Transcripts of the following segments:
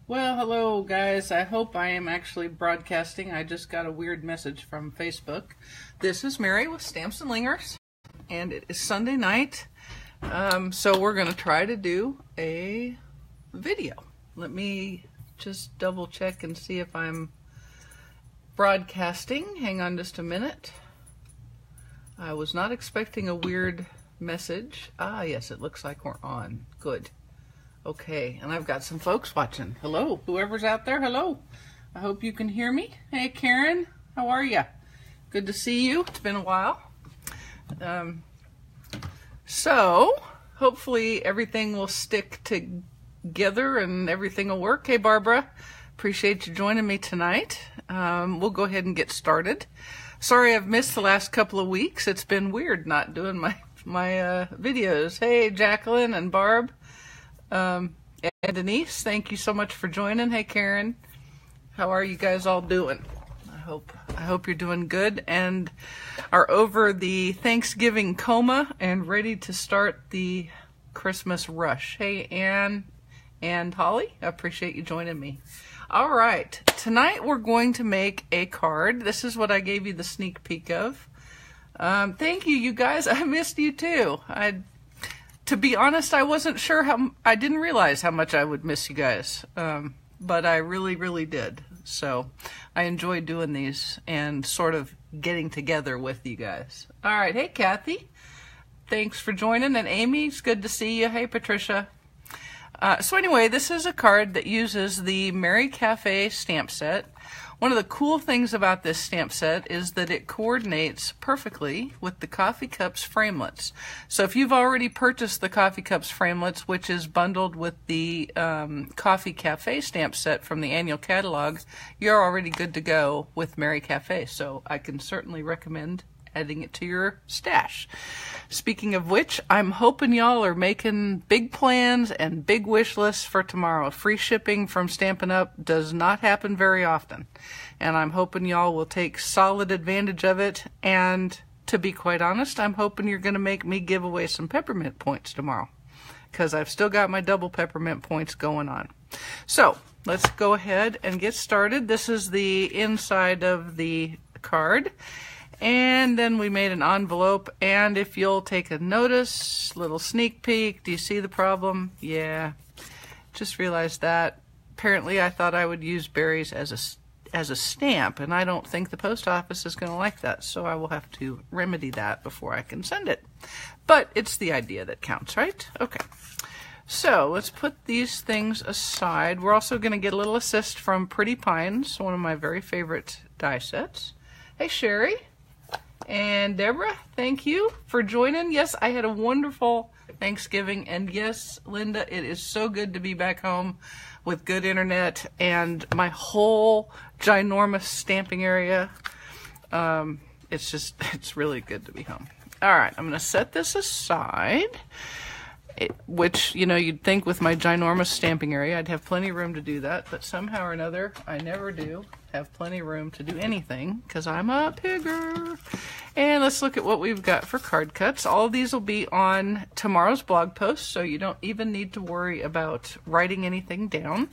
Well, hello guys. I hope I am actually broadcasting. I just got a weird message from Facebook. This is Mary with Stamps-N-Lingers, and it is Sunday night. So we're going to try to do a video. Let me just double check and see if I'm broadcasting. Hang on just a minute. I was not expecting a weird message. Ah, yes, it looks like we're on. Good. Okay, and I've got some folks watching. Hello, whoever's out there, hello. I hope you can hear me. Hey, Karen, how are you? Good to see you. It's been a while. So, hopefully everything will stick together and everything will work. Hey, Barbara, appreciate you joining me tonight. We'll go ahead and get started. Sorry I've missed the last couple of weeks. It's been weird not doing my videos. Hey, Jacqueline and Barb. And Denise, thank you so much for joining. Hey, Karen, how are you guys all doing? I hope you're doing good and are over the Thanksgiving coma and ready to start the Christmas rush. Hey, Anne and Holly, I appreciate you joining me. All right, tonight we're going to make a card. This is what I gave you the sneak peek of. Thank you, you guys. I missed you too. To be honest, I wasn't sure I didn't realize how much I would miss you guys. But I really, really did. So I enjoy doing these and sort of getting together with you guys. All right. Hey, Kathy. Thanks for joining. And Amy, it's good to see you. Hey, Patricia. So anyway, this is a card that uses the Merry Cafe stamp set. One of the cool things about this stamp set is that it coordinates perfectly with the Coffee Cups framelits. So if you've already purchased the Coffee Cups framelits, which is bundled with the Coffee Cafe stamp set from the annual catalog, you're already good to go with Merry Cafe. So I can certainly recommend adding it to your stash. Speaking of which, I'm hoping y'all are making big plans and big wish lists for tomorrow. Free shipping from Stampin' Up! Does not happen very often. And I'm hoping y'all will take solid advantage of it. And to be quite honest, I'm hoping you're going to make me give away some peppermint points tomorrow, because I've still got my double peppermint points going on. So let's go ahead and get started. This is the inside of the card. And then we made an envelope, and if you'll take a notice, little sneak peek, do you see the problem? Yeah, just realized that. Apparently I thought I would use berries as a stamp, and I don't think the post office is going to like that, so I will have to remedy that before I can send it. But it's the idea that counts, right? Okay, so let's put these things aside. We're also going to get a little assist from Pretty Pines, one of my very favorite die sets. Hey, Sherry. And Deborah, thank you for joining. Yes, I had a wonderful Thanksgiving. And yes, Linda, it is so good to be back home with good internet and my whole ginormous stamping area. It's really good to be home. All right, I'm going to set this aside, which, you know, you'd think with my ginormous stamping area, I'd have plenty of room to do that. But somehow or another, I never do have plenty of room to do anything because I'm a pigger. And let's look at what we've got for card cuts. All of these will be on tomorrow's blog post, so you don't even need to worry about writing anything down.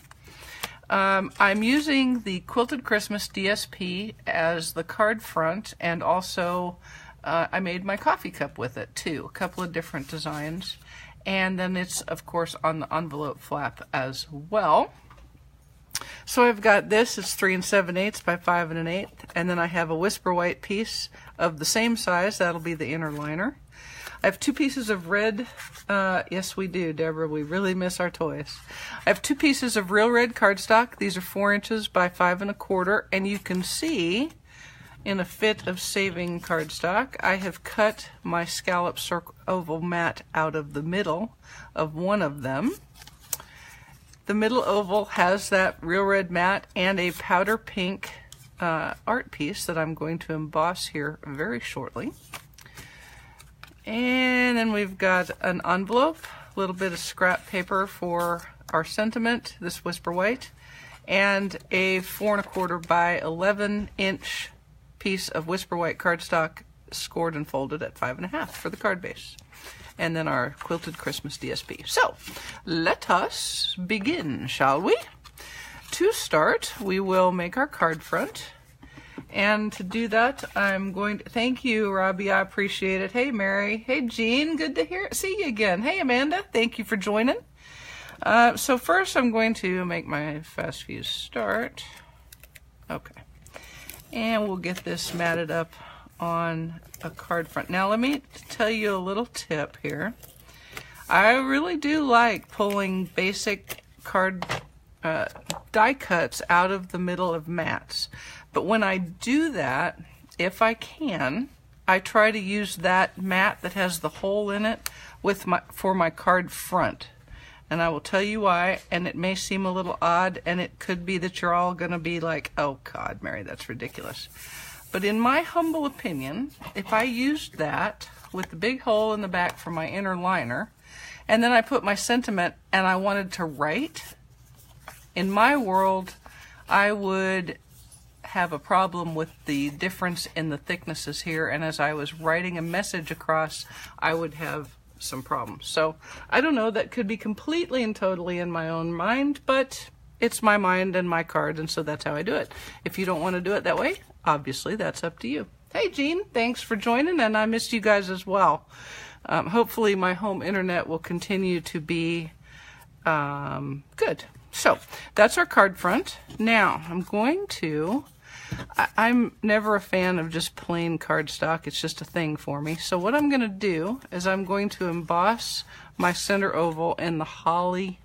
I'm using the Quilted Christmas DSP as the card front, and also I made my coffee cup with it too. A couple of different designs. And then it's, of course, on the envelope flap as well. So I've got this, it's 3 7/8 by 5 1/8, and then I have a Whisper White piece of the same size, that'll be the inner liner. I have 2 pieces of red, yes we do, Deborah, we really miss our toys. I have 2 pieces of real red cardstock, these are 4 inches by 5 1/4, and you can see, in a fit of saving cardstock, I have cut my scallop circle oval mat out of the middle of one of them. The middle oval has that real red mat and a powder pink art piece that I'm going to emboss here very shortly. And then we've got an envelope, a little bit of scrap paper for our sentiment, this Whisper White, and a 4 1/4 by 11 inch piece of Whisper White cardstock scored and folded at 5 1/2 for the card base. And then our Quilted Christmas DSP. So, let us begin, shall we? to start, we will make our card front. And to do that, I'm going to, thank you, Robbie, I appreciate it. Hey, Mary. Hey, Jean, good to see you again. Hey, Amanda, thank you for joining. So first I'm going to make my fast fuse start. Okay. And we'll get this matted up on a card front. Now let me tell you a little tip here. I really do like pulling basic card die cuts out of the middle of mats. But when I do that, if I can, I try to use that mat that has the hole in it for my card front. And I will tell you why, and it may seem a little odd, and it could be that you're all going to be like, oh God, Mary, that's ridiculous. But in my humble opinion, if I used that with the big hole in the back for my inner liner, and then I put my sentiment and I wanted to write, in my world, I would have a problem with the difference in the thicknesses here, and as I was writing a message across, I would have some problems. So I don't know, that could be completely and totally in my own mind, but it's my mind and my card, and so that's how I do it. If you don't want to do it that way, obviously that's up to you. Hey Jean, thanks for joining, and I missed you guys as well. Hopefully my home internet will continue to be good. So that's our card front. Now I'm going to, I'm never a fan of just plain cardstock. It's just a thing for me. So what I'm going to do is I'm going to emboss my center oval in the holly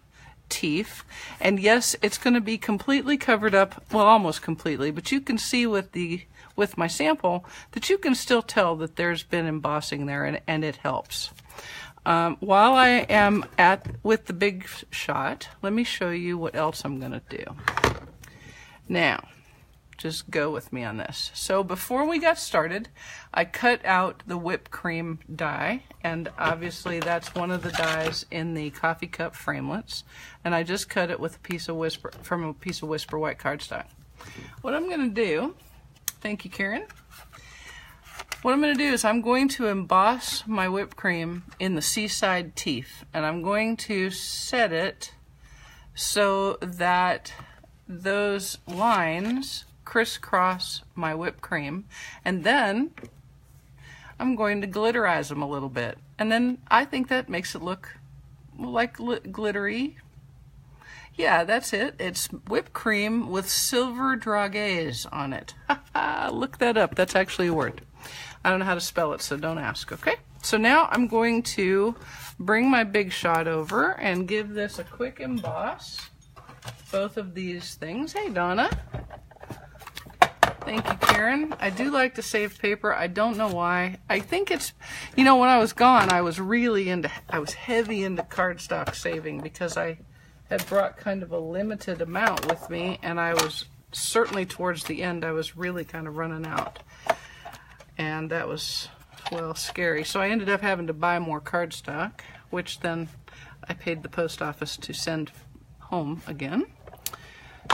teeth. And yes, it's going to be completely covered up, well, almost completely, but you can see with my sample that you can still tell that there's been embossing there, and it helps. While I am with the big shot, let me show you what else I'm going to do. Now, just go with me on this. So before we got started, I cut out the whipped cream die, and obviously that's one of the dies in the coffee cup framelits, and I just cut it with a piece of Whisper white cardstock. What I'm going to do, thank you, Karen. What I'm going to do is I'm going to emboss my whipped cream in the seaside teeth, and I'm going to set it so that those lines crisscross my whipped cream, and then I'm going to glitterize them a little bit, and then I think that makes it look like glittery. Yeah, that's it. It's whipped cream with silver dragees on it. Look that up. That's actually a word. I don't know how to spell it, so don't ask, okay? So now I'm going to bring my big shot over and give this a quick emboss. Both of these things. Hey, Donna. Thank you, Karen. I do like to save paper. I don't know why. I think it's, you know, when I was gone, I was heavy into cardstock saving because I had brought kind of a limited amount with me, and I was certainly towards the end, I was really kind of running out. And that was, well, scary. So I ended up having to buy more cardstock, which then I paid the post office to send home again.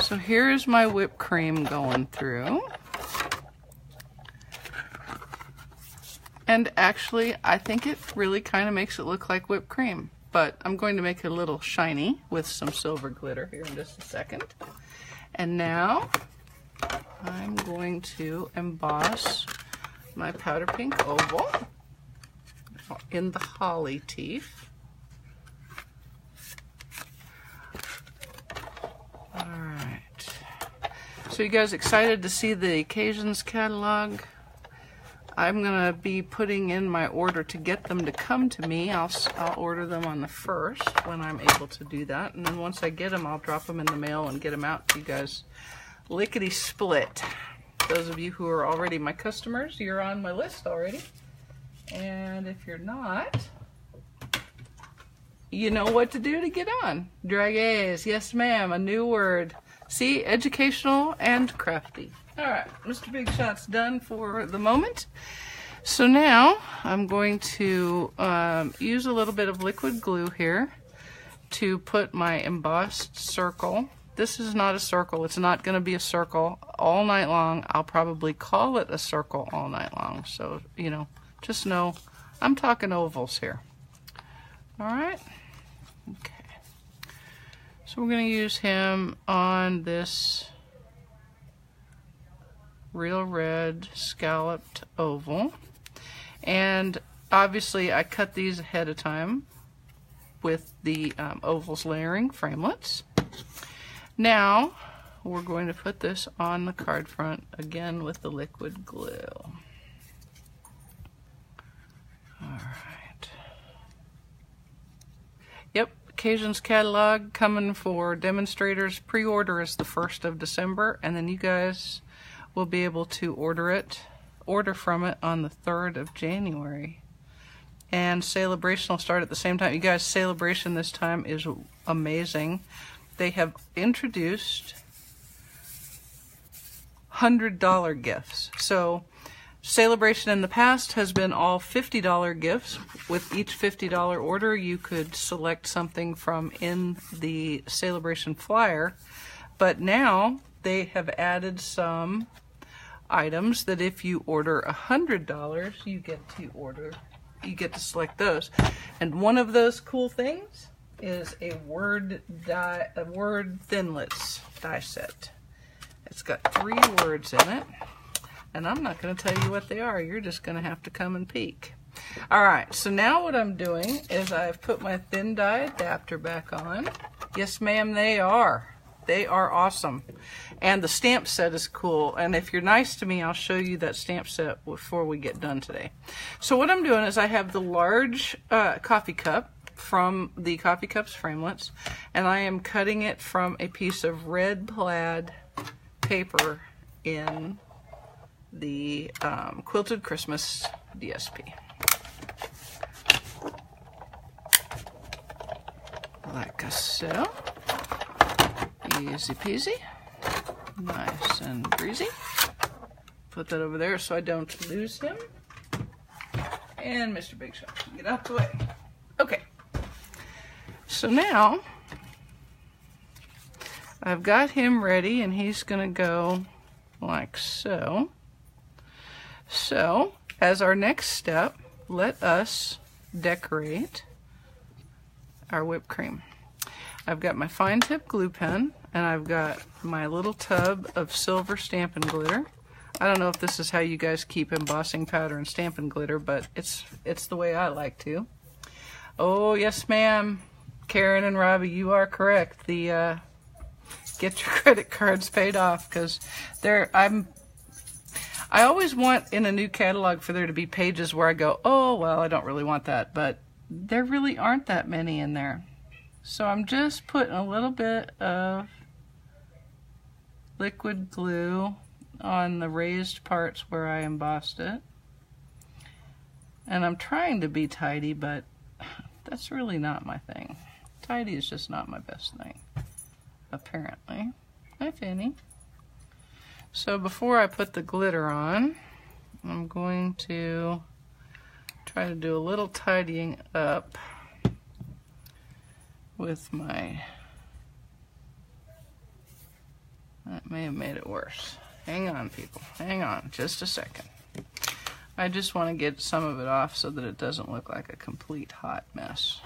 So here's my whipped cream going through. And actually, I think it really kind of makes it look like whipped cream. But I'm going to make it a little shiny with some silver glitter here in just a second. And now I'm going to emboss my powder pink oval in the holly teeth. All right. So you guys excited to see the occasions catalog? I'm gonna be putting in my order to get them to come to me. I'll order them on the 1st when I'm able to do that, and then once I get them, I'll drop them in the mail and get them out to you guys lickety split. Those of you who are already my customers, you're on my list already. And if you're not, you know what to do to get on. Dragees, yes ma'am, a new word. See, educational and crafty. All right, Mr. Big Shot's done for the moment. So now I'm going to use a little bit of liquid glue here to put my embossed circle. This is not a circle. It's not going to be a circle all night long. I'll probably call it a circle all night long. So, you know, just know I'm talking ovals here. All right. Okay. So we're going to use him on this real red scalloped oval. And obviously I cut these ahead of time with the ovals layering framelits. Now we're going to put this on the card front again with the liquid glue. Alright. Yep, Occasions catalog coming for demonstrators. Pre-order is the 1st of December, and then you guys will be able to order from it on the 3rd of January. And Celebration will start at the same time. You guys, Celebration this time is amazing. They have introduced $100 gifts. So Celebration in the past has been all $50 gifts. With each $50 order, you could select something from in the Celebration flyer. But now they have added some items that if you order $100, you get to select those. And one of those cool things is a word Thinlits die set. It's got 3 words in it. And I'm not going to tell you what they are. You're just going to have to come and peek. Alright, so now what I'm doing is I've put my thin die adapter back on. Yes, ma'am, they are. They are awesome. And the stamp set is cool. And if you're nice to me, I'll show you that stamp set before we get done today. So what I'm doing is I have the large coffee cup from the Coffee Cups framelits. And I am cutting it from a piece of red plaid paper in the Quilted Christmas DSP. Like so. Easy peasy. Nice and breezy. Put that over there so I don't lose him. And Mr. Big Shot, get out the way. Okay. So now I've got him ready, and he's going to go like so. So, as our next step, let us decorate our whipped cream. I've got my fine tip glue pen, and I've got my little tub of silver Stampin' Glitter. I don't know if this is how you guys keep embossing powder and Stampin' Glitter, but it's the way I like to. Oh, yes, ma'am. Karen and Robbie, you are correct. The get your credit cards paid off, because I always want in a new catalog for there to be pages where I go, oh, well, I don't really want that, but there really aren't that many in there. So I'm just putting a little bit of liquid glue on the raised parts where I embossed it. And I'm trying to be tidy, but that's really not my thing. Tidy is just not my best thing, apparently. Hi, Fanny. So before I put the glitter on, I'm going to try to do a little tidying up with my... That may have made it worse. Hang on, people. Hang on just a second. I just want to get some of it off so that it doesn't look like a complete hot mess.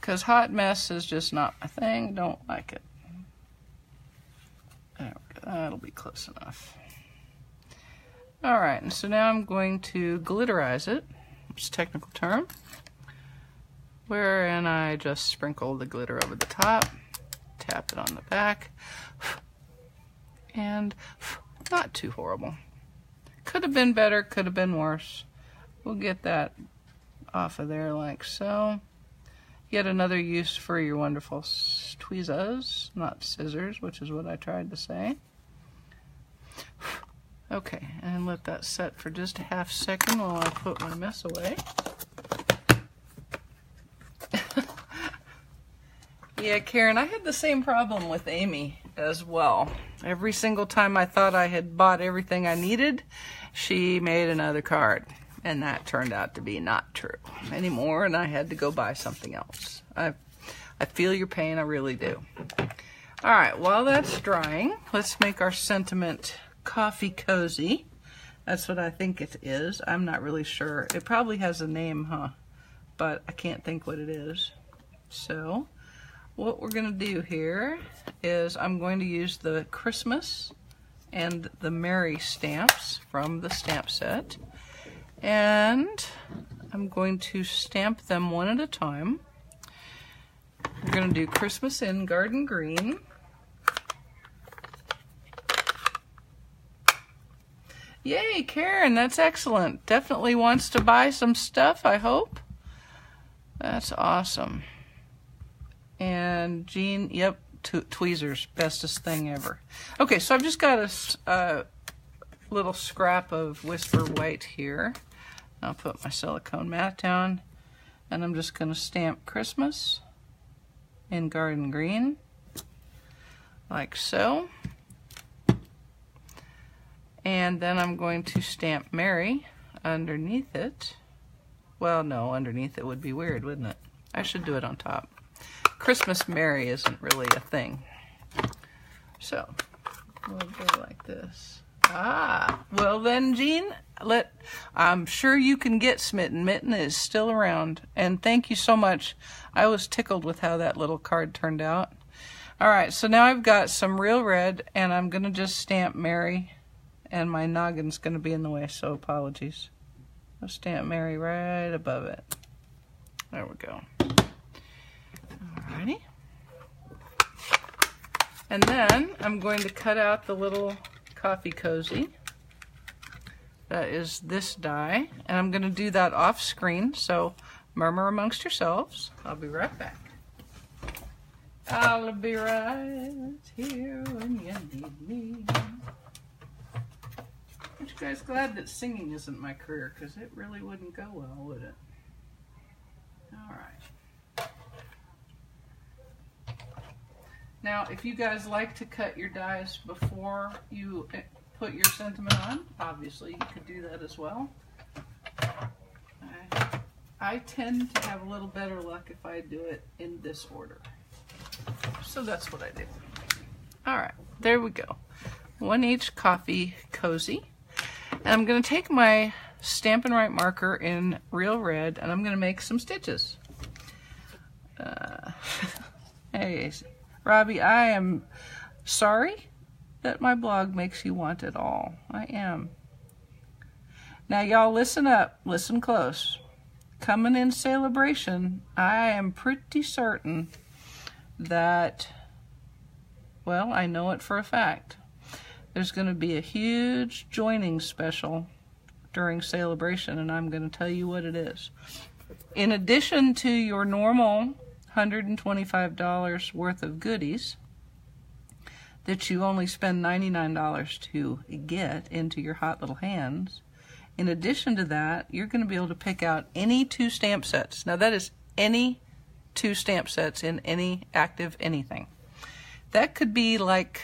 Because hot mess is just not my thing. Don't like it. There we go. That'll be close enough. Alright, and so now I'm going to glitterize it. It's a technical term. Wherein I just sprinkle the glitter over the top, tap it on the back, and not too horrible. Could have been better, could have been worse. We'll get that off of there like so. Yet another use for your wonderful tweezers, not scissors, which is what I tried to say. Okay, and let that set for just a half second while I put my mess away. Yeah, Karen, I had the same problem with Amy as well. Every single time I thought I had bought everything I needed, she made another card. And that turned out to be not true anymore, and I had to go buy something else. I feel your pain, I really do. Alright, while that's drying, let's make our sentiment coffee cozy. That's what I think it is. I'm not really sure. It probably has a name, huh? But I can't think what it is. So, what we're going to do here is I'm going to use the Christmas and the Merry stamps from the stamp set, and I'm going to stamp them one at a time. We're going to do Christmas in Garden Green. Yay, Karen, that's excellent. Definitely wants to buy some stuff, I hope. That's awesome. And Jean, yep, tweezers, bestest thing ever. Okay, so I've just got a little scrap of Whisper White here. I'll put my silicone mat down, and I'm just going to stamp Christmas in Garden Green, like so. And then I'm going to stamp Merry underneath it. Well, no, underneath it would be weird, wouldn't it? I should do it on top. Christmas Merry isn't really a thing. So, we'll go like this. Ah, well then, Jean, I'm sure you can get Smitten. Mitten is still around. And thank you so much. I was tickled with how that little card turned out. All right, so now I've got some real red, and I'm going to just stamp Merry. And my noggin's going to be in the way, so apologies. I'll stamp Merry right above it. There we go. Alrighty. And then I'm going to cut out the little coffee cozy. That is this die. And I'm going to do that off screen, so murmur amongst yourselves. I'll be right back. I'll be right here when you need me. Aren't you guys glad that singing isn't my career? Because it really wouldn't go well, would it? Alright. Now, if you guys like to cut your dies before you put your sentiment on, obviously you could do that as well. I tend to have a little better luck if I do it in this order. So that's what I do. Alright, there we go. One each coffee cozy. And I'm going to take my Stampin' Write marker in real red, and I'm going to make some stitches. Hey, Robbie, I am sorry that my blog makes you want it all. I am. Now, y'all listen up. Listen close. Coming in Celebration, I am pretty certain that, well, I know it for a fact. There's going to be a huge joining special during Celebration, and I'm going to tell you what it is. In addition to your normal $125 worth of goodies that you only spend $99 to get into your hot little hands, in addition to that, you're going to be able to pick out any 2 stamp sets. Now that is any 2 stamp sets in any active anything. That could be like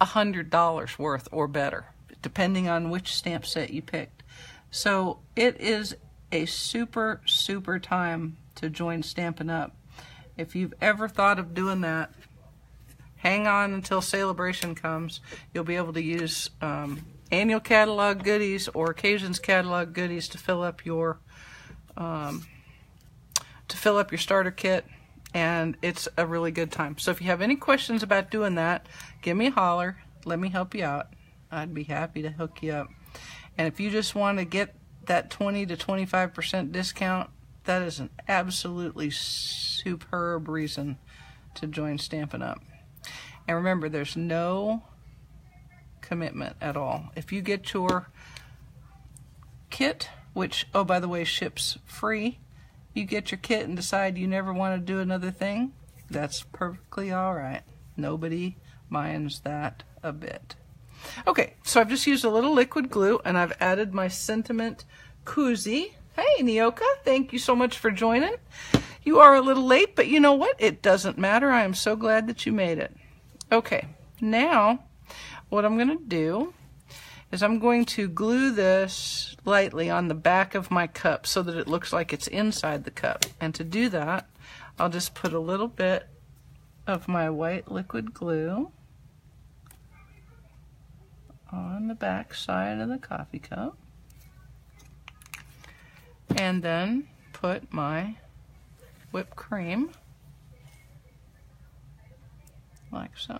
$100 worth or better, depending on which stamp set you picked. So it is a super, super time to join Stampin' Up. If you've ever thought of doing that, hang on until Celebration comes. You'll be able to use annual catalog goodies or occasions catalog goodies to fill up your starter kit, and it's a really good time. So if you have any questions about doing that, give me a holler. Let me help you out. I'd be happy to hook you up. And if you just want to get that 20 to 25% discount, that is an absolutely superb reason to join Stampin' Up. And remember, there's no commitment at all. If you get your kit, which, oh, by the way, ships free, you get your kit and decide you never want to do another thing, that's perfectly all right. Nobody minds that a bit. Okay, so I've just used a little liquid glue, and I've added my sentiment koozie. Hey, Nyoka, thank you so much for joining. You are a little late, but you know what? It doesn't matter. I am so glad that you made it. Okay, now what I'm going to do is I'm going to glue this lightly on the back of my cup so that it looks like it's inside the cup. And to do that, I'll just put a little bit of my white liquid glue on the back side of the coffee cup, and then put my whipped cream like so.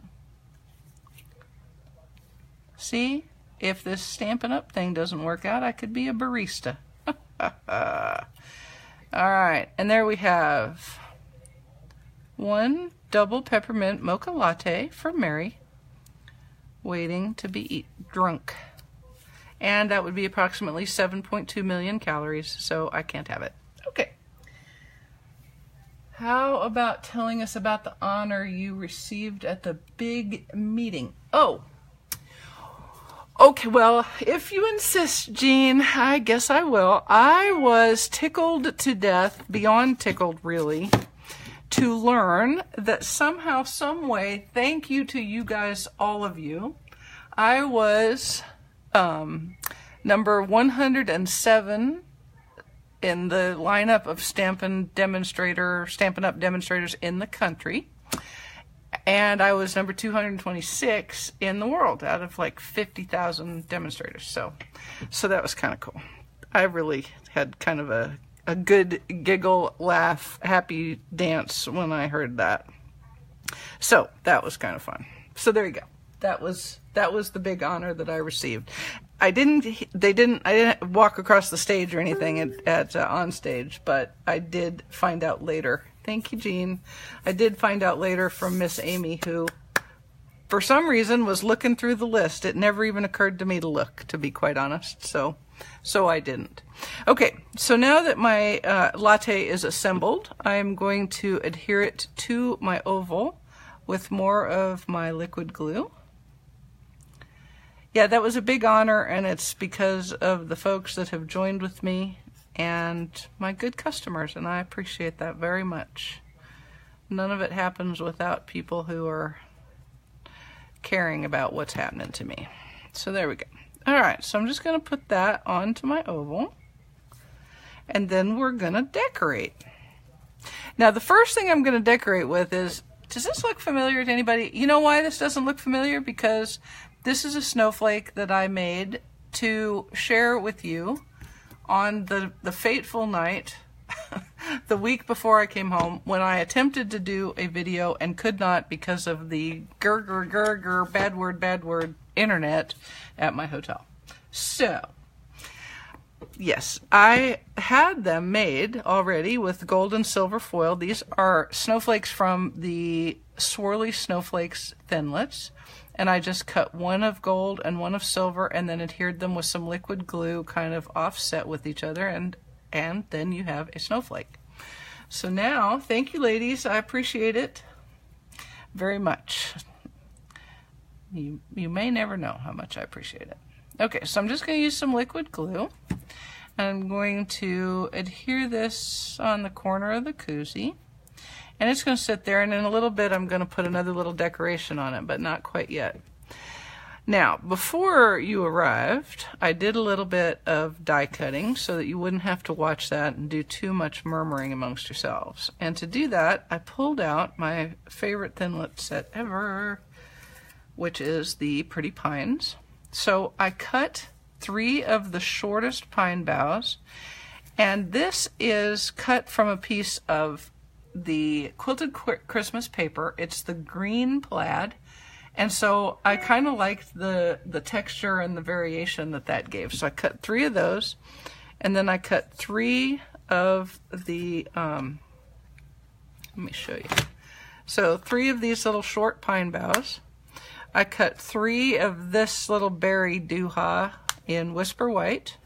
See, if this Stampin' Up thing doesn't work out, I could be a barista. All right, and there we have one double peppermint mocha latte for Mary, waiting to be drunk. And that would be approximately 7.2 million calories, so I can't have it. Okay. How about telling us about the honor you received at the big meeting? Oh, okay, well, if you insist, Jean, I guess I will. I was tickled to death, beyond tickled really, to learn that somehow, some way, thank you to you guys, all of you, I was number 107 in the lineup of Stampin' Up demonstrators in the country. And I was number 226 in the world out of like 50,000 demonstrators. So that was kind of cool. I really had kind of a good giggle, laugh, happy dance when I heard that. So that was kind of fun. So there you go. That was the big honor that I received. I didn't walk across the stage or anything at on stage, but I did find out later. Thank you, Jean. I did find out later from Miss Amy, who, for some reason, was looking through the list. It never even occurred to me to look, to be quite honest. So I didn't. Okay, so now that my latte is assembled, I'm going to adhere it to my oval with more of my liquid glue. Yeah, that was a big honor, and it's because of the folks that have joined with me and my good customers, and I appreciate that very much. None of it happens without people who are caring about what's happening to me. So there we go. All right, so I'm just going to put that onto my oval, and then we're going to decorate. Now, the first thing I'm going to decorate with is, does this look familiar to anybody? You know why this doesn't look familiar? Because this is a snowflake that I made to share with you on the fateful night, the week before I came home, when I attempted to do a video and could not because of the bad word internet at my hotel. So, yes, I had them made already with gold and silver foil. These are snowflakes from the Swirly Snowflakes Thinlits. And I just cut one of gold and one of silver and then adhered them with some liquid glue kind of offset with each other, and then you have a snowflake. So now, thank you ladies, I appreciate it very much. You may never know how much I appreciate it. Okay, so I'm just going to use some liquid glue. I'm going to adhere this on the corner of the koozie. And it's going to sit there, and in a little bit I'm going to put another little decoration on it, but not quite yet. Now, before you arrived, I did a little bit of die cutting so that you wouldn't have to watch that and do too much murmuring amongst yourselves. And to do that, I pulled out my favorite Thinlit set ever, which is the Pretty Pines. So I cut 3 of the shortest pine boughs, and this is cut from a piece of the quilted Christmas paper. It's the green plaid, and so I kind of liked the texture and the variation that gave. So I cut 3 of those, and then I cut 3 of the let me show you. So 3 of these little short pine boughs. I cut 3 of this little berry doo-ha in Whisper White,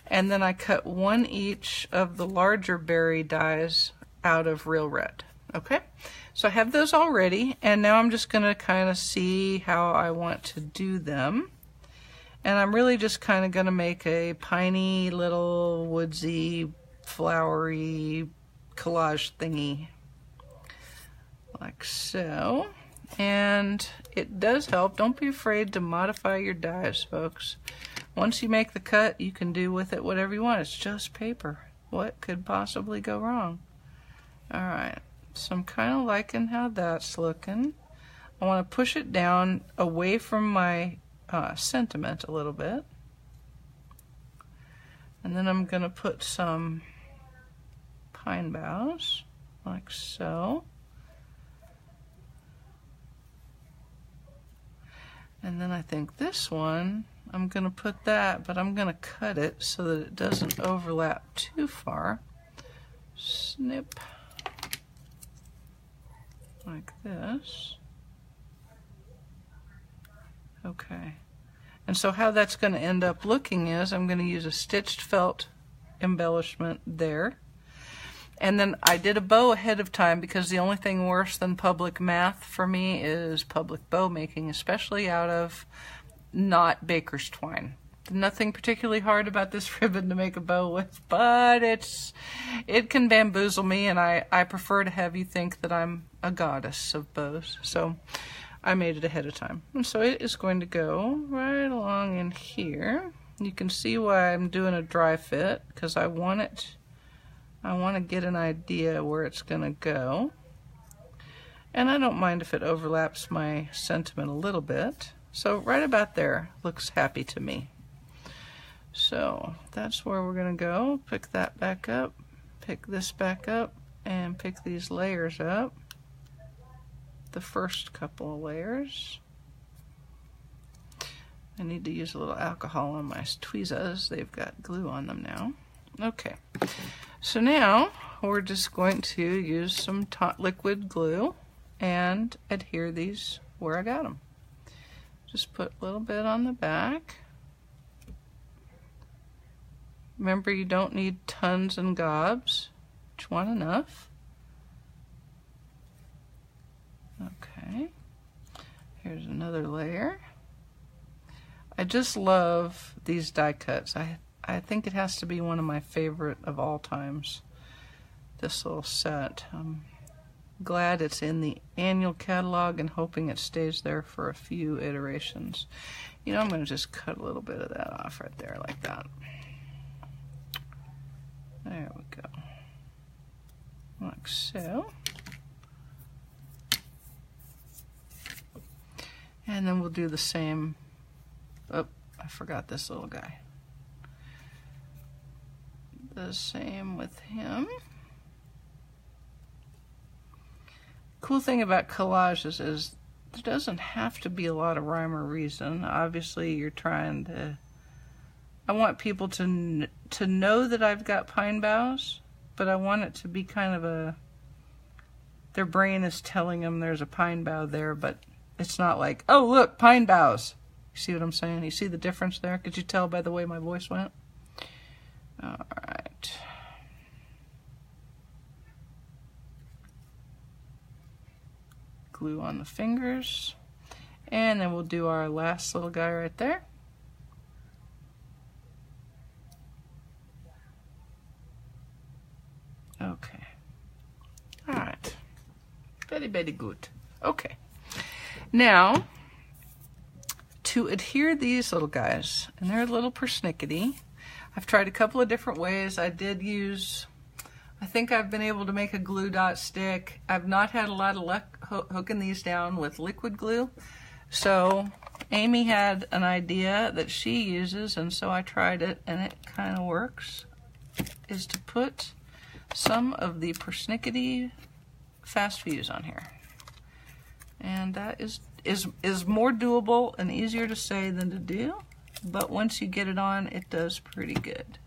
and then I cut 1 each of the larger berry dies out of Real Red. Okay, so I have those all ready, and now I'm just going to kind of see how I want to do them. And I'm really just kind of going to make a piney little woodsy flowery collage thingy like so. And it does help. Don't be afraid to modify your dies, folks. Once you make the cut, you can do with it whatever you want. It's just paper. What could possibly go wrong? Alright, so I'm kind of liking how that's looking. I want to push it down away from my sentiment a little bit. And then I'm going to put some pine boughs, like so. then I think this one, I'm going to put that, but I'm going to cut it so that it doesn't overlap too far. Snip. Like this. Okay. And so how that's going to end up looking is I'm going to use a stitched felt embellishment there. And then I did a bow ahead of time because the only thing worse than public math for me is public bow making, especially out of not baker's twine. Nothing particularly hard about this ribbon to make a bow with, but it can bamboozle me, and I prefer to have you think that I'm a goddess of bows. So I made it ahead of time. And so it is going to go right along in here. You can see why I'm doing a dry fit, because I want to get an idea where it's going to go. And I don't mind if it overlaps my sentiment a little bit. So right about there looks happy to me. So that's where we're going to go. Pick that back up, pick this back up, and pick these layers up. The first couple of layers. I need to use a little alcohol on my tweezers. They've got glue on them now. Okay, so now we're just going to use some liquid glue and adhere these where I got them. Just put a little bit on the back. Remember, you don't need tons and gobs. Just want enough. Okay, here's another layer. I just love these die cuts. I think it has to be one of my favorite of all times, this little set. I'm glad it's in the annual catalog and hoping it stays there for a few iterations. You know, I'm going to just cut a little bit of that off right there like that. There we go. Like so. And then we'll do the same. Oh, I forgot this little guy. The same with him. Cool thing about collages is there doesn't have to be a lot of rhyme or reason. Obviously, you're trying to... I want people to know that I've got pine boughs, but I want it to be kind of a... Their brain is telling them there's a pine bough there, but it's not like, oh, look, pine boughs. You see what I'm saying? You see the difference there? Could you tell by the way my voice went? All right. Glue on the fingers. And then we'll do our last little guy right there. Okay. All right. Very, very good. Okay. Now, to adhere these little guys, and they're a little persnickety, I've tried a couple of different ways. I did use, I think I've been able to make a glue dot stick. I've not had a lot of luck hooking these down with liquid glue. So Amy had an idea that she uses, and so I tried it, and it kind of works, is to put some of the persnickety fast fuse on here. And that is more doable and easier to say than to do, but once you get it on, it does pretty good.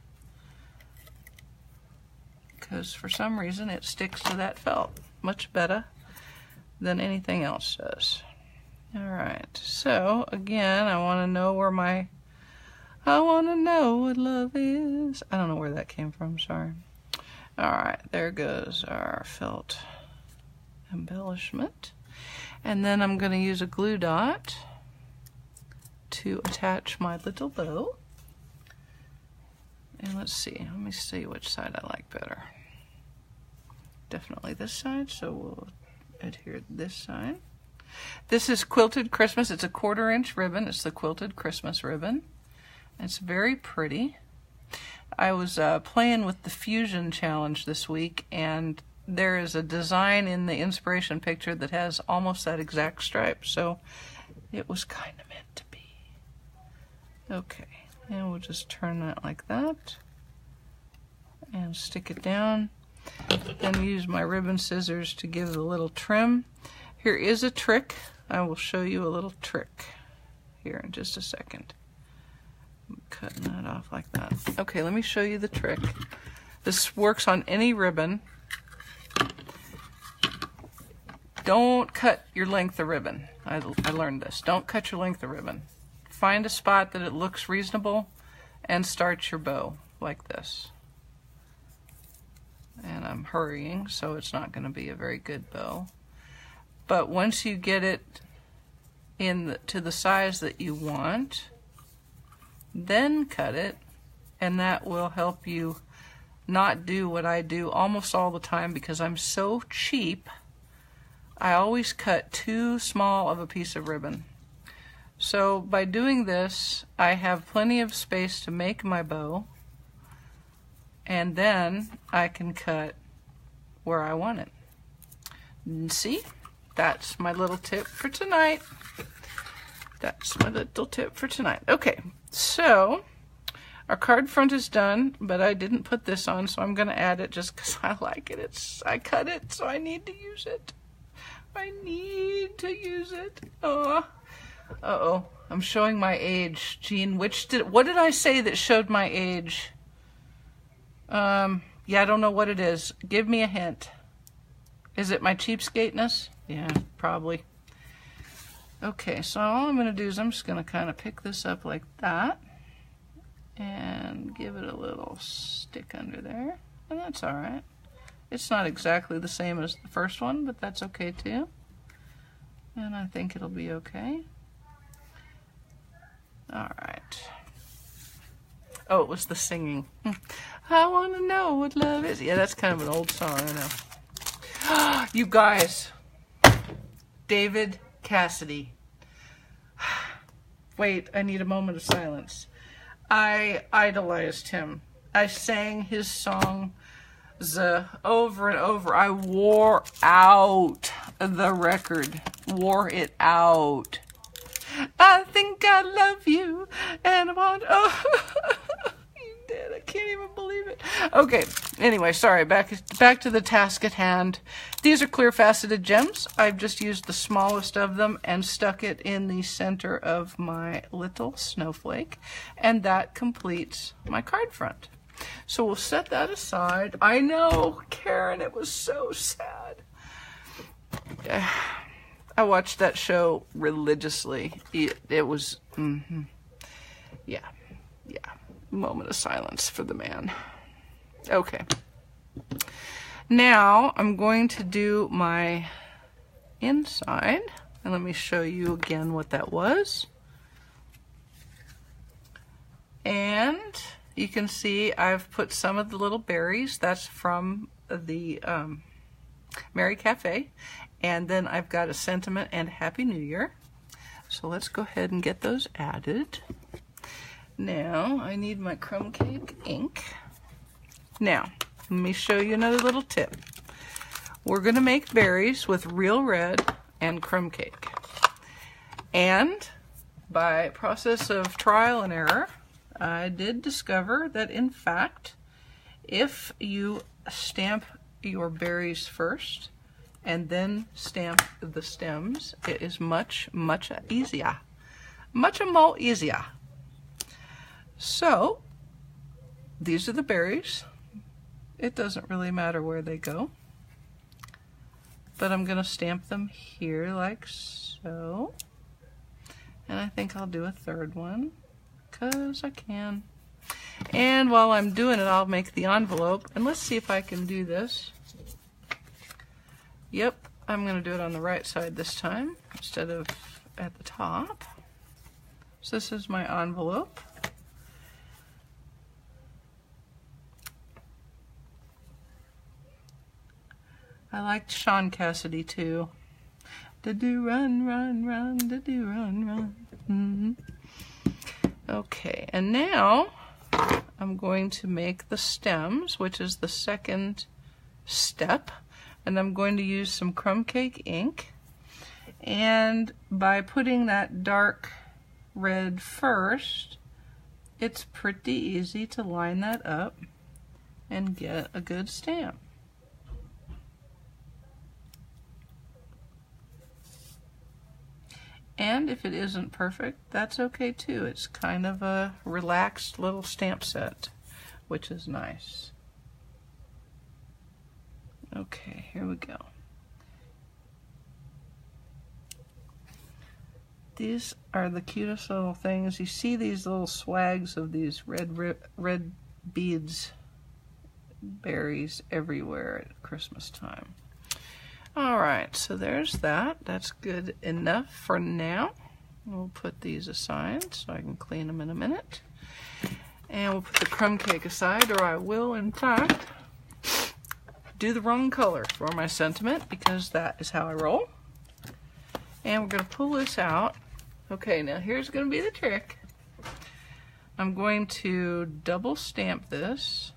Because for some reason it sticks to that felt much better than anything else does. Alright, so again, I want to know where my... I want to know what love is. I don't know where that came from, sorry. Alright, there goes our felt embellishment. And then I'm going to use a glue dot to attach my little bow. And let's see, let me see which side I like better. Definitely this side, so we'll adhere this side. This is Quilted Christmas. It's a 1/4 inch ribbon. It's the Quilted Christmas ribbon. It's very pretty. I was playing with the Fusion Challenge this week, and there is a design in the inspiration picture that has almost that exact stripe, so it was kind of meant to be. Okay, and we'll just turn that like that and stick it down. Then use my ribbon scissors to give it a little trim. Here is a trick. I will show you a little trick. here in just a second. I'm cutting that off like that. Okay, let me show you the trick. This works on any ribbon. Don't cut your length of ribbon. I learned this. Don't cut your length of ribbon. Find a spot that it looks reasonable and start your bow like this. And I'm hurrying, so it's not going to be a very good bow. But once you get it to the size that you want, then cut it, and that will help you not do what I do almost all the time because I'm so cheap. I always cut too small of a piece of ribbon. So by doing this, I have plenty of space to make my bow, and then I can cut where I want it. And see? That's my little tip for tonight. That's my little tip for tonight. Okay, so our card front is done, but I didn't put this on, so I'm going to add it just because I like it. I cut it, so I need to use it. I need to use it. Oh. Uh-oh, I'm showing my age. Jean, what did I say that showed my age? Yeah, I don't know what it is. Give me a hint. Is it my cheapskateness? Yeah, probably. Okay, so all I'm going to do is I'm just going to kind of pick this up like that and give it a little stick under there, and that's all right. It's not exactly the same as the first one, but that's okay too. And I think it'll be okay. All right. Oh, it was the singing. I want to know what love is. Yeah, that's kind of an old song, I know. You guys, David Cassidy. Wait, I need a moment of silence. I idolized him. I sang his song over and over. I wore out the record. Wore it out. I think I love you and I want, oh, you did. I can't even believe it. Okay, anyway, sorry, back to the task at hand. These are clear faceted gems. I've just used the smallest of them and stuck it in the center of my little snowflake, and that completes my card front. So we'll set that aside. I know, Karen, it was so sad. I watched that show religiously. It was, yeah. Moment of silence for the man. Okay. Now I'm going to do my inside, and let me show you again what that was. And you can see I've put some of the little berries. That's from the Mary Cafe. And then I've got a sentiment and Happy New Year. So let's go ahead and get those added. Now I need my crumb cake ink. Now, let me show you another little tip. We're going to make berries with real red and crumb cake. And by process of trial and error, I did discover that in fact, if you stamp your berries first and then stamp the stems, it is much easier. Much more easier. So, these are the berries. It doesn't really matter where they go. But I'm going to stamp them here like so. And I think I'll do a third one, because I can. And while I'm doing it, I'll make the envelope. And let's see if I can do this. Yep, I'm going to do it on the right side this time, instead of at the top. So this is my envelope. I liked Sean Cassidy too. Da-do run, run, run, da-do run, run. Okay, and now I'm going to make the stems, which is the second step. And I'm going to use some crumb cake ink. And by putting that dark red first, it's pretty easy to line that up and get a good stamp. And if it isn't perfect, that's okay too. It's kind of a relaxed little stamp set, which is nice. Okay, here we go. These are the cutest little things. You see these little swags of these red beads, berries everywhere at Christmas time. All right, so there's that. That's good enough for now. We'll put these aside so I can clean them in a minute. And we'll put the crumb cake aside, or I will, in fact, do the wrong color for my sentiment, because that is how I roll. And we're going to pull this out. Okay, now here's going to be the trick. I'm going to double stamp this.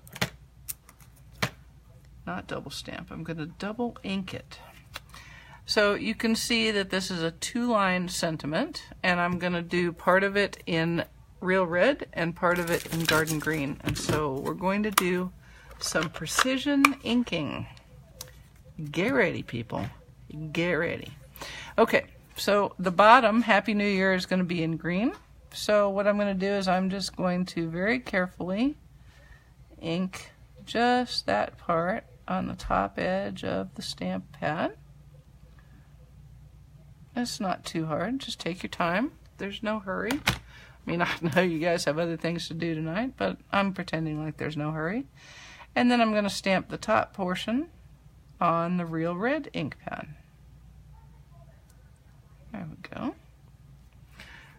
Not double stamp, I'm going to double ink it. So you can see that this is a 2-line sentiment, and I'm going to do part of it in real red and part of it in garden green. And so we're going to do some precision inking. Get ready, people. Get ready. Okay, so the bottom, Happy New Year, is going to be in green. So what I'm going to do is I'm just going to very carefully ink just that part on the top edge of the stamp pad. It's not too hard, just take your time. There's no hurry. I mean, I know you guys have other things to do tonight, but I'm pretending like there's no hurry. And then I'm going to stamp the top portion on the real red ink pad. There we go.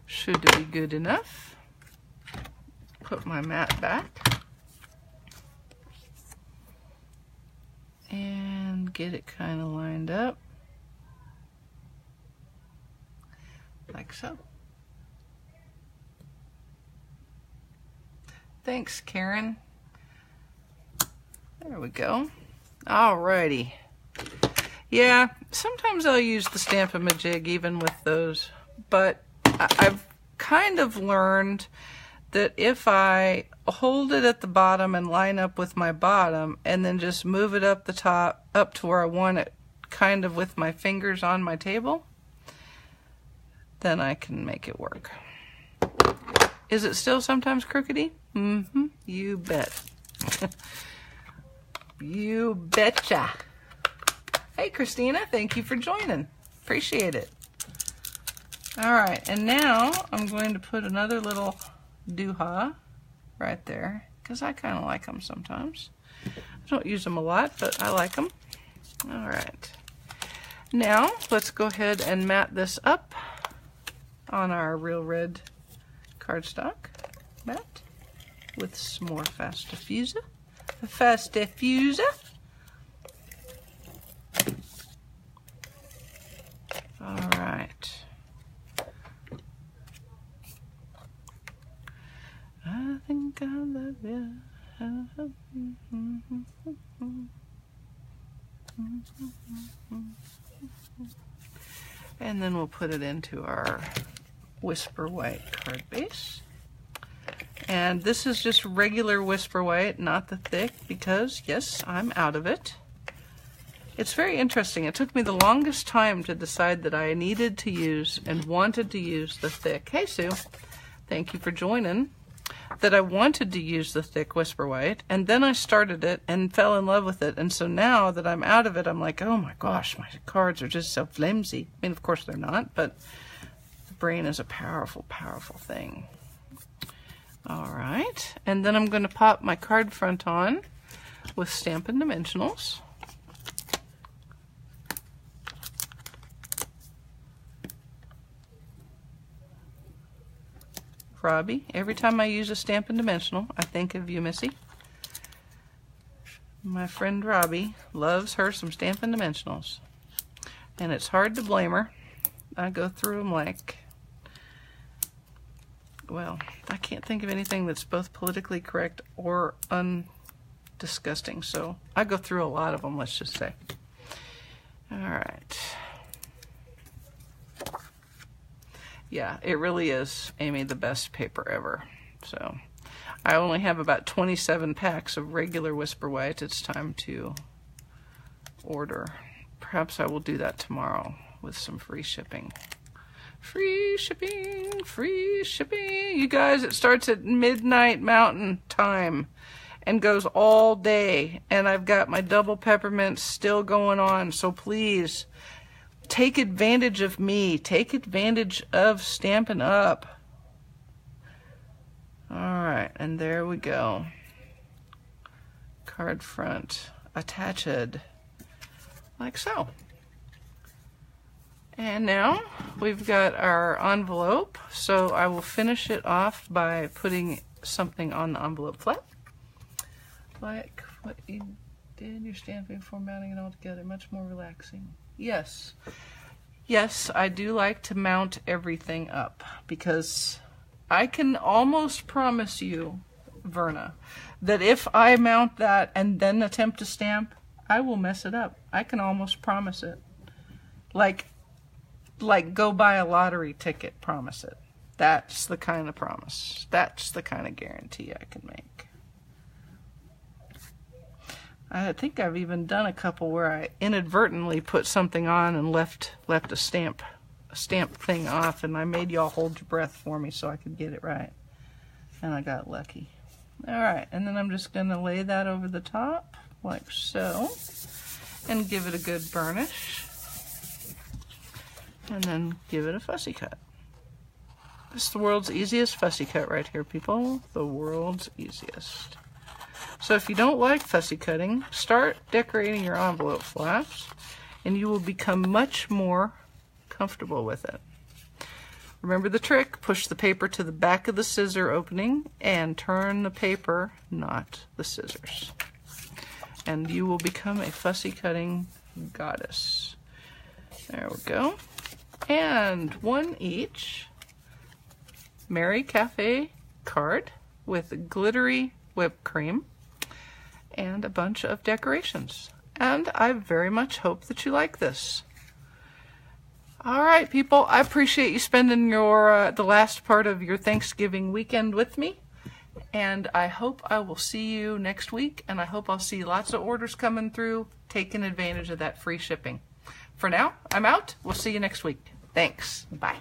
Should be good enough. Put my mat back. And get it kind of lined up. Like so. Thanks, Karen. There we go. Alrighty. Yeah, sometimes I'll use the Stamp-A-Majig even with those, but I've kind of learned that if I hold it at the bottom and line up with my bottom and then just move it up the top, up to where I want it, kind of with my fingers on my table, then I can make it work. Is it still sometimes crookedy? Mm-hmm, you bet. You betcha. Hey, Christina, thank you for joining. Appreciate it. All right, and now I'm going to put another little dooha right there, because I kind of like them sometimes. I don't use them a lot, but I like them. All right. Now, let's go ahead and mat this up on our real red cardstock mat with some more Fast Diffuser. Fast Diffuser. All right. I think I love you. And then we'll put it into our Whisper White card base. And this is just regular Whisper White, not the thick, because, yes, I'm out of it. It's very interesting. It took me the longest time to decide that I needed to use and wanted to use the thick. Hey, Sue. Thank you for joining. That I wanted to use the thick Whisper White, and then I started it and fell in love with it. And so now that I'm out of it, I'm like, oh my gosh, my cards are just so flimsy. I mean, of course they're not, but the brain is a powerful, powerful thing. All right, and then I'm going to pop my card front on with Stampin' Dimensionals. Robbie, every time I use a Stampin' Dimensional, I think of you, Missy. My friend Robbie loves her some Stampin' Dimensionals. And it's hard to blame her. I go through them like, well, I can't think of anything that's both politically correct or undisgusting. So I go through a lot of them, let's just say. All right. Yeah, it really is, Amy, the best paper ever. So I only have about 27 packs of regular Whisper White. It's time to order. Perhaps I will do that tomorrow with some free shipping. Free shipping, free shipping. You guys, it starts at midnight Mountain Time and goes all day. And I've got my double peppermints still going on. So please, take advantage of me. Take advantage of Stampin' Up. All right, and there we go. Card front attached, like so. And now we've got our envelope, so I will finish it off by putting something on the envelope flap. Like what you did, you're stamping, formatting it all together, much more relaxing. Yes. Yes, I do like to mount everything up because I can almost promise you, Verna, that if I mount that and then attempt to stamp, I will mess it up. I can almost promise it. Like go buy a lottery ticket, promise it. That's the kind of promise. That's the kind of guarantee I can make. I think I've even done a couple where I inadvertently put something on and left a stamp thing off, and I made y'all hold your breath for me so I could get it right. And I got lucky. Alright, and then I'm just going to lay that over the top, like so, and give it a good burnish. And then give it a fussy cut. This is the world's easiest fussy cut right here, people. The world's easiest. So if you don't like fussy cutting, start decorating your envelope flaps, and you will become much more comfortable with it. Remember the trick, push the paper to the back of the scissor opening and turn the paper, not the scissors. And you will become a fussy cutting goddess. There we go. And one each Mary Cafe card with glittery whipped cream and a bunch of decorations. And I very much hope that you like this. All right, people, I appreciate you spending your the last part of your Thanksgiving weekend with me. And I hope I will see you next week, and I hope I'll see lots of orders coming through, taking advantage of that free shipping. For now, I'm out. We'll see you next week. Thanks. Bye.